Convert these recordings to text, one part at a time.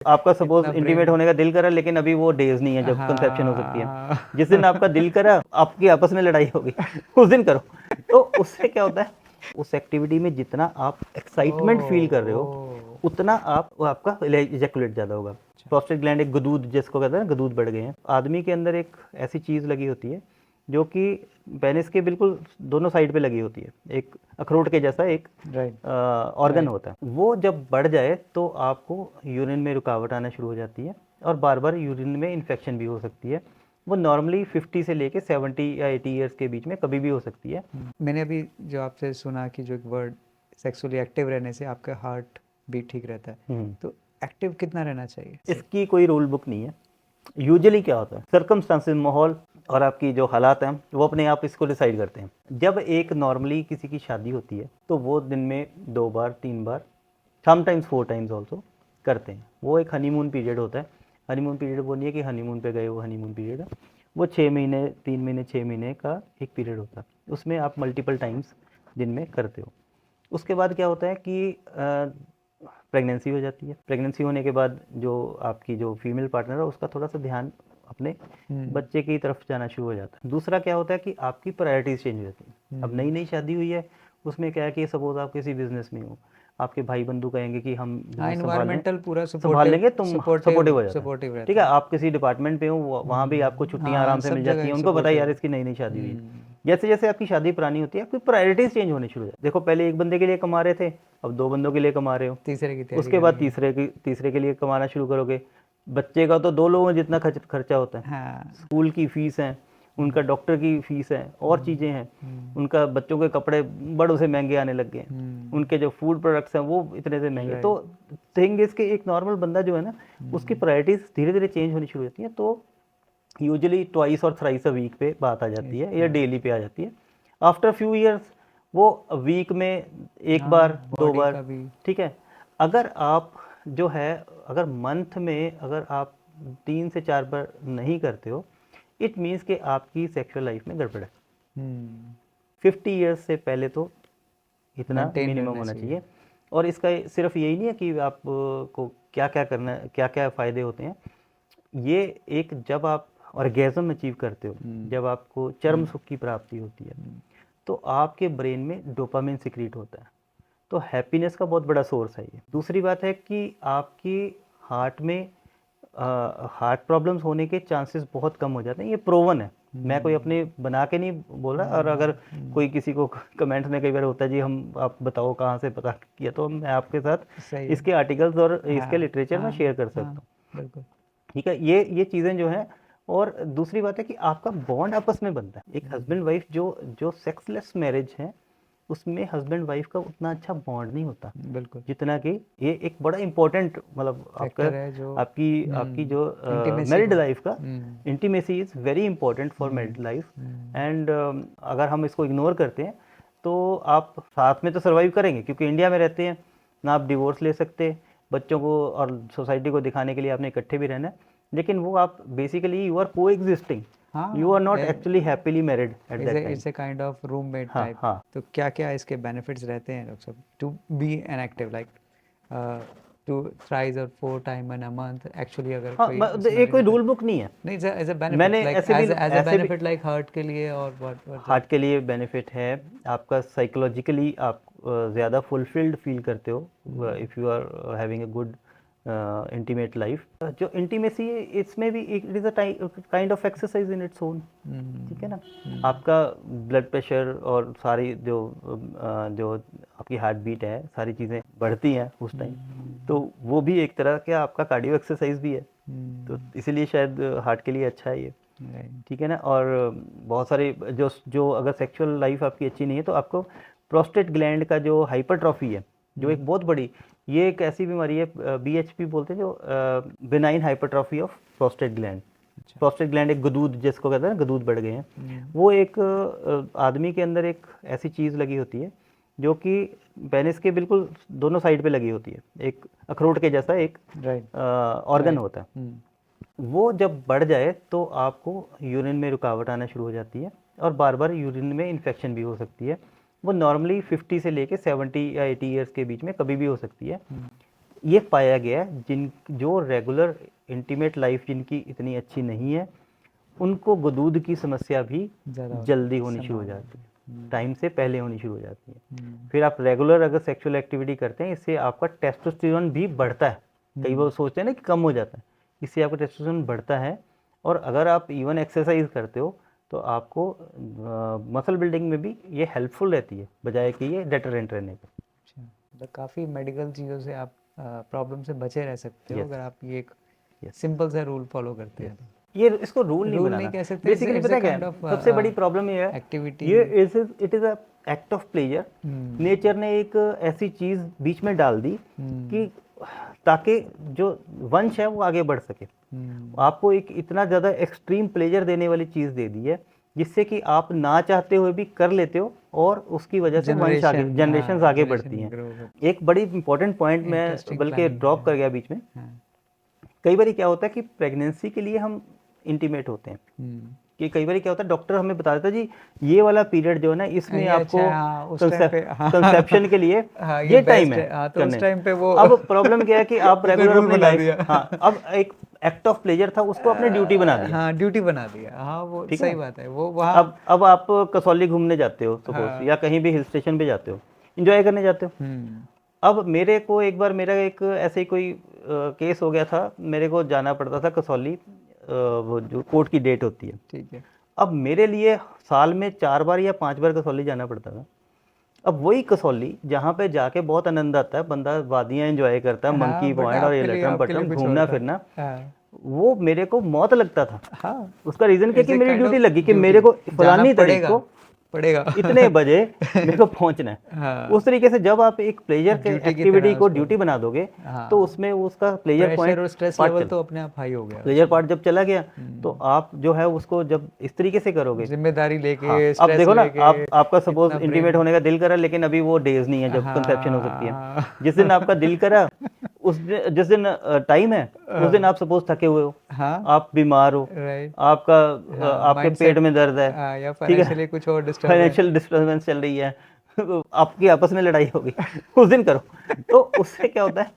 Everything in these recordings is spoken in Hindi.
आपका सपोज इतना इंटीमेट ब्रेन। होने का दिल करा, लेकिन अभी वो डेज नहीं है जब कंसेप्शन हो सकती है। हाँ। जिस दिन आपका दिल करा, आपकी आपस में लड़ाई होगी, उस दिन करो। तो उससे क्या होता है, उस एक्टिविटी में जितना आप ओ एक्साइटमेंट फील कर रहे हो, ओ। उतना वो आपका इजैकुलेट ज़्यादा होगा। प्रोस्टेट ग्लैंड एक गदूद जिसको कहते हैं ना, गदूद बढ़ गए हैं। आदमी के अंदर एक ऐसी चीज़ लगी होती है जो कि पेनिस के बिल्कुल दोनों साइड पे लगी होती है, एक अखरोट के जैसा एक राइट। ऑर्गन होता है। वो जब बढ़ जाए तो आपको यूरिन में रुकावट आना शुरू हो जाती है, और बार बार यूरिन में इन्फेक्शन भी हो सकती है। वो नॉर्मली 50 से लेके 70 या 80 ईयर्स के बीच में कभी भी हो सकती है। मैंने अभी जो आपसे सुना कि जो एक वर्ड सेक्सुअली एक्टिव रहने से आपका हार्ट भी ठीक रहता है, तो एक्टिव कितना रहना चाहिए? इसकी कोई रूल बुक नहीं है। यूजुअली क्या होता है, सर्कमस्टांसेस, माहौल और आपकी जो हालात हैं वो अपने आप इसको डिसाइड करते हैं। जब एक नॉर्मली किसी की शादी होती है तो वो दिन में 2 बार 3 बार, समटाइम्स 4 टाइम्स ऑल्सो करते हैं। वो एक हनीमून पीरियड होता है। हनीमून पीरियड वो नहीं है कि हनीमून पे गए, वो हनीमून पीरियड है। वो 6 महीने, 3 महीने, 6 महीने का एक पीरियड होता है। उसमें आप मल्टीपल टाइम्स दिन में करते हो। उसके बाद क्या होता है कि प्रेगनेंसी हो जाती है। प्रेगनेंसी होने के बाद जो आपकी जो फीमेल पार्टनर है उसका थोड़ा सा ध्यान अपने बच्चे की तरफ जाना शुरू हो जाता है। दूसरा क्या होता है कि आपकी प्रायोरिटीज़ चेंज हो जाती हैं। अब नई नई शादी हुई है, उसमें क्या है कि सपोज आप किसी बिजनेस में हो, आपके भाई बंधु कहेंगे कि हम हाँ, बिजनेस इन्वायरमेंटल पूरा संभाल सपोर्टिव लेंगे, तुम सपोर्टिव हो जाता है। सपोर्टिव ठीक रहता है, है। आप किसी डिपार्टमेंट पे हो, वहाँ भी आपको छुट्टियाँ हाँ, आराम से सब मिल जाती जगह हैं, उनको पता है यार सपोर्टिव। इसकी नई नई शादी हुई है। जैसे जैसे आपकी शादी पुरानी होती है, आपकी प्रायोरिटीज़ चेंज होनी शुरू हो जाती है। देखो, पहले एक बंदे के लिए कमा रहे थे, अब 2 बंदों के लिए कमा रहे हो। तीसरे की तैयारी उसके बाद करनी है। तीसरे के लिए कमाना शुरू करोगे। बच्चे का तो 2 लोगों में जितना खर्चा होता है, हाँ। स्कूल की फीस है, उनका डॉक्टर की फीस है, और चीज़ें हैं। उनका बच्चों के कपड़े बड़ों से महंगे आने लग गए हैं, उनके जो फूड प्रोडक्ट्स हैं वो इतने से महंगे। तो थिंग इसके एक नॉर्मल बंदा जो है ना, उसकी प्रायोरिटीज़ धीरे धीरे चेंज होनी शुरू होती हैं। तो यूजुअली ट्वाइस और थ्राइस अ वीक पे बात आ जाती है, या डेली पे आ जाती है। आफ्टर फ्यू ईयर्स वो वीक में एक बार, हाँ, 2 बार, का भी। ठीक है। अगर आप जो है, अगर मंथ में अगर आप 3 से 4 बार नहीं करते हो, इट मीन्स कि आपकी सेक्सुअल लाइफ में गड़बड़ है। 50 ईयर्स से पहले तो इतना मेंटेन मिनिमम रहना होना चाहिए। चाहिए। और इसका सिर्फ यही नहीं है कि आप को क्या क्या करना है, क्या क्या फ़ायदे होते हैं। ये एक, जब आप ऑर्गेज़म अचीव करते हो, जब आपको चरम सुख की प्राप्ति होती है, तो आपके ब्रेन में डोपामिन सिक्रीट होता है। तो हैप्पीनेस का बहुत बड़ा सोर्स है ये। दूसरी बात है कि आपकी हार्ट में हार्ट प्रॉब्लम्स होने के चांसेस बहुत कम हो जाते हैं। ये प्रोवन है, मैं कोई अपने बना के नहीं बोल रहा। और अगर कोई किसी को कमेंट में कई बार होता है जी हम, आप बताओ कहाँ से पता किया, तो मैं आपके साथ सही है। इसके आर्टिकल्स और इसके हाँ लिटरेचर में हाँ शेयर कर सकता हाँ, हूँ। बिल्कुल। ठीक है, ये चीज़ें जो हैं। और दूसरी बात है कि आपका बॉन्ड आपस में बनता है। एक हस्बैंड वाइफ जो जो सेक्सलेस मैरिज है, उसमें हस्बैंड वाइफ का उतना अच्छा बॉन्ड नहीं होता बिल्कुल। जितना कि ये एक बड़ा इंपॉर्टेंट, मतलब आपका, फैक्टर है जो आपकी आपकी जो इंटीमेसी मैरिड को। लाइफ का, intimacy is very important for married life. And अगर हम इसको इग्नोर करते हैं तो आप साथ में तो सर्वाइव करेंगे, क्योंकि इंडिया में रहते हैं ना, आप डिवोर्स ले सकते, बच्चों को और सोसाइटी को दिखाने के लिए आपने इकट्ठे भी रहना है। लेकिन वो आप बेसिकली यू आर को एग्जिस्टिंग, यू आर हाँ, not actually happily married at that time. It's a kind of roommate हाँ टाइप। हाँ। तो क्या क्या इसके बेनिफिट्स रहते हैं डॉक्टर साहब to be an active, like two thrice और 4 time in a month actually, अगर हाँ, कोई ये समझ कोई लेता है? रूल बुक नहीं है। नहीं, एज अ बेनिफिट, मैंने like as a benefit, like heart के लिए, और व्हाट द। हार्ट के लिए बेनिफिट है। आपका साइकोलॉजिकली आप ज़्यादा फुलफिल्ड फील करते हो if you are having a good intimate life. जो इंटीमेसी है, इसमें भी it is a kind of exercise in its own. ठीक है ना, आपका ब्लड प्रेशर और सारी जो आपकी हार्ट बीट है, सारी चीज़ें बढ़ती हैं उस टाइम। तो वो भी एक तरह का आपका कार्डियो एक्सरसाइज भी है। तो इसीलिए शायद हार्ट के लिए अच्छा है ये। ठीक है ना। और बहुत सारे जो जो अगर सेक्सुअल लाइफ आपकी अच्छी नहीं है, तो आपको प्रोस्टेट ग्लैंड का जो हाइपरट्रॉफी है, जो एक बहुत बड़ी, ये एक ऐसी बीमारी है, BHP बोलते हैं, जो benign hypertrophy of prostate gland. Prostate gland एक गदूद जिसको कहते हैं ना, गदूद बढ़ गए हैं। वो एक आदमी के अंदर एक ऐसी चीज़ लगी होती है जो कि पेनिस के बिल्कुल दोनों साइड पे लगी होती है, एक अखरोट के जैसा एक ऑर्गन होता है। वो जब बढ़ जाए तो आपको यूरिन में रुकावट आना शुरू हो जाती है, और बार बार यूरिन में इन्फेक्शन भी हो सकती है। वो नॉर्मली 50 से लेके 70 या 80 ईयर्स के बीच में कभी भी हो सकती है। ये पाया गया है जिन जो रेगुलर इंटीमेट लाइफ जिनकी इतनी अच्छी नहीं है, उनको गुदूद की समस्या भी ज़्यादा जल्दी होनी शुरू हो संभावना। जाती है, टाइम से पहले होनी शुरू हो जाती है। हम्म, फिर आप रेगुलर अगर सेक्सुअल एक्टिविटी करते हैं, इससे आपका टेस्टोस्टेरोन भी बढ़ता है। कई बार सोचते हैं ना कि कम हो जाता है, इससे आपका टेस्टोस्टेरोन बढ़ता है। और अगर आप इवन एक्सरसाइज करते हो तो आपको मसल बिल्डिंग में भी ये हेल्पफुल रहती है, बजाय कि ये डेटरेंट रहने के। अच्छा, मतलब काफ़ी मेडिकल चीज़ों से आप प्रॉब्लम से बचे रह सकते हो Yes. अगर आप ये एक Yes. सिंपल सा रूल फॉलो करते हैं ये इसको रूल नहीं रूल बनाना, नहीं कह सकते, बेसिकली पता है क्या kind है? of, सबसे बड़ी प्रॉब्लम ये है, एक्टिविटी। ये it is a act of pleasure. Nature ने एक ऐसी चीज बीच में डाल दी कि ताकि जो वंश है वो आगे बढ़ सके। आपको एक इतना ज़्यादा एक्सट्रीम प्लेजर देने वाली चीज़ दे दी है जिससे कि आप ना चाहते हुए भी कर लेते हो, और उसकी वजह से वंश आगे, जनरेशन आगे बढ़ती हैं। एक बड़ी इंपॉर्टेंट पॉइंट मैं बल्कि ड्रॉप कर गया बीच में। कई बार क्या होता है कि प्रेगनेंसी के लिए हम इंटीमेट होते हैं, कि कई बार क्या होता है डॉक्टर हमें बता देता है जी ये वाला पीरियड जो है ना इसमें आपको कंसेप्शन के लिए ये टाइम है तो उस टाइम पे वो अब प्रॉब्लम क्या है कि आप रेगुलर अपनी लाइफ, हाँ, अब एक एक्ट ऑफ प्लेजर था उसको आपने ड्यूटी बना दिया। हाँ, ड्यूटी बना दिया। हाँ, वो ठीक है सही बात है। वो वहाँ अब आप कसौली घूमने जाते हो सपोज, या कहीं भी हिल स्टेशन पे जाते हो, एंजॉय करने जाते हो। अब मेरे को एक बार मेरा एक ऐसे ही कोई केस हो गया था, मेरे को जाना पड़ता था कसौली, वो जो कोर्ट की डेट होती है। ठीक है। अब मेरे लिए साल में 4 बार या 5 बार कसौली जाना पड़ता था। अब वही कसौली जहाँ पे जाके बहुत आनंद आता है, बंदा वादियाँ एंजॉय करता है, मंकी पॉइंट और ये लटरम पटरम घूमना फिरना, वो मेरे को मौत लगता था। हाँ, उसका रीजन क्या कि मेरी ड्यूटी लगी कि मेरे को फलानी तारीख को पड़ेगा इतने बजे मेरे को पहुंचना है। उस तरीके से जब आप एक प्लेजर के एक्टिविटी को ड्यूटी बना दोगे तो उसमें उसका प्लेजर पॉइंट और स्ट्रेस लेवल तो अपने आप हाई हो गया। प्लेजर पार्ट जब चला गया तो आप जो है उसको जब इस तरीके से करोगे, जिम्मेदारी लेके, अब देखो ना, आपका सपोज इंटीमेट होने का दिल करा, लेकिन अभी वो डेज नहीं है जब कंसेप्शन हो सकती है। जिस दिन आपका दिल करा, जिस दिन टाइम है उस दिन आप सपोज थके हुए हो, आप बीमार हो, आपका आपके पेट में दर्द है, या फाइनेंशियली कुछ और फाइनेंशियल डिस्टर्बेंस चल रही है, आपकी आपस में लड़ाई होगी, उस दिन करो। तो उससे क्या होता है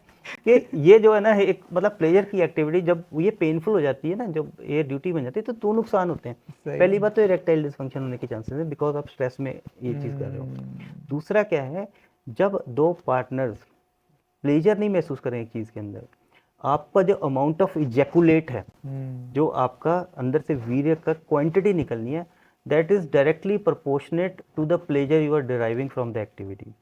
कि ये जो है ना एक मतलब प्लेजर की एक्टिविटी जब ये पेनफुल हो जाती है ना, जब ये ड्यूटी बन जाती है, तो दो नुकसान होते हैं। पहली बात तो इरेक्टाइल डिसफंक्शन होने के चांसेस है, बिकॉज आप स्ट्रेस में ये चीज़ कर रहे हो। दूसरा क्या है, जब दो पार्टनर्स प्लेजर नहीं महसूस करें एक चीज़ के अंदर, आपका जो अमाउंट ऑफ इजैकुलेट है, जो आपका अंदर से वीर्य का क्वांटिटी निकलनी है, that is directly proportionate to the pleasure you are deriving from the activity.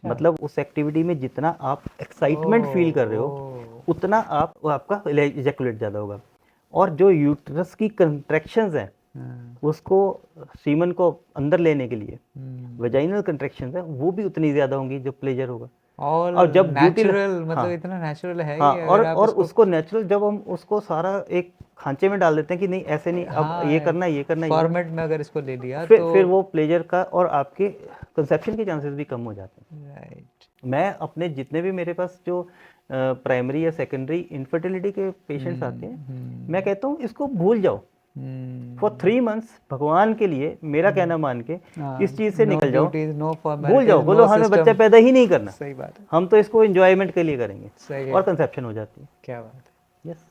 मतलब उस एक्टिविटी में जितना आप एक्साइटमेंट फील कर रहे हो उतना आपका इजैकुलेट ज़्यादा होगा। और जो यूट्रस की कंट्रैक्शंस हैं उसको सीमन को अंदर लेने के लिए वेजाइनल कंट्रैक्शंस है, वो भी उतनी ज़्यादा होंगी जो प्लेजर होगा। और जब नेचुरल मतलब इतना नेचुरल है, हाँ, और उसको नेचुरल जब हम उसको सारा एक खांचे में डाल देते हैं कि नहीं ऐसे नहीं, अब ये करना है, ये करना है, फॉर्मेट में अगर इसको ले लिया फिर वो प्लेजर का और आपके कंसेप्शन के चांसेस भी कम हो जाते हैं। राइट। मैं अपने जितने भी मेरे पास जो प्राइमरी या सेकेंडरी इनफर्टिलिटी के पेशेंट्स आते हैं, मैं कहता हूँ इसको भूल जाओ फॉर 3 months, भगवान के लिए मेरा कहना मान के इस चीज से निकल जाओ, भूल जाओ, बोलो हमें बच्चा पैदा ही नहीं करना। सही बात है, हम तो इसको एंजॉयमेंट के लिए करेंगे और कंसेप्शन हो जाती है। क्या बात है। यस।